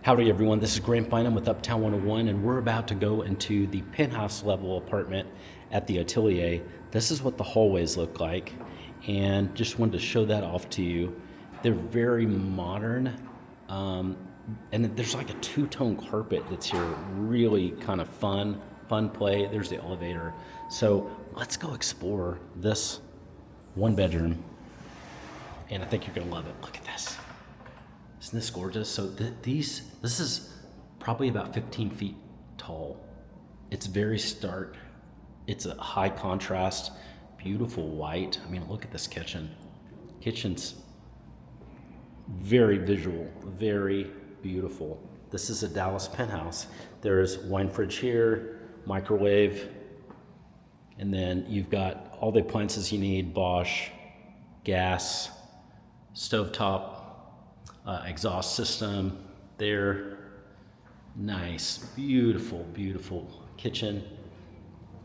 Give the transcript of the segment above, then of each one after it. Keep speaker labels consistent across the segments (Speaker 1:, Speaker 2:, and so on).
Speaker 1: Howdy everyone, this is Graham Bynum with Uptown 101 and we're about to go into the penthouse level apartment at the Atelier. This is what the hallways look like and just wanted to show that off to you. They're very modern and there's like a two-tone carpet that's here, really kind of fun play. There's the elevator. So let's go explore this one bedroom and I think you're gonna love it. Look at this. Isn't this gorgeous? So this is probably about 15 feet tall. It's very stark. It's a high contrast, beautiful white. I mean, look at this kitchen. Kitchen's very visual, very beautiful. This is a Dallas penthouse. There's wine fridge here, microwave, and then you've got all the appliances you need, Bosch, gas, stovetop, exhaust system there. Nice, beautiful, beautiful kitchen.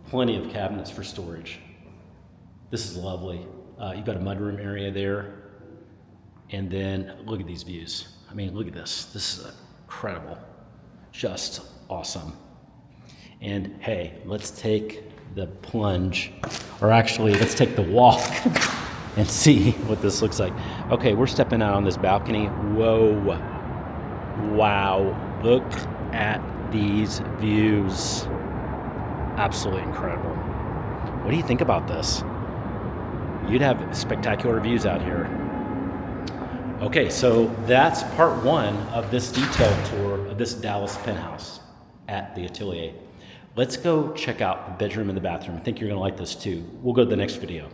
Speaker 1: Plenty of cabinets for storage. This is lovely. You've got a mudroom area there. And then look at these views. I mean, look at this. This is incredible. Just awesome. And hey, let's take the plunge, or actually let's take the walk and see what this looks like. Okay, we're stepping out on this balcony. Whoa, wow, look at these views. Absolutely incredible. What do you think about this? You'd have spectacular views out here. Okay, so that's part one of this detailed tour of this Dallas penthouse at the Atelier. Let's go check out the bedroom and the bathroom. I think you're gonna like this too. We'll go to the next video.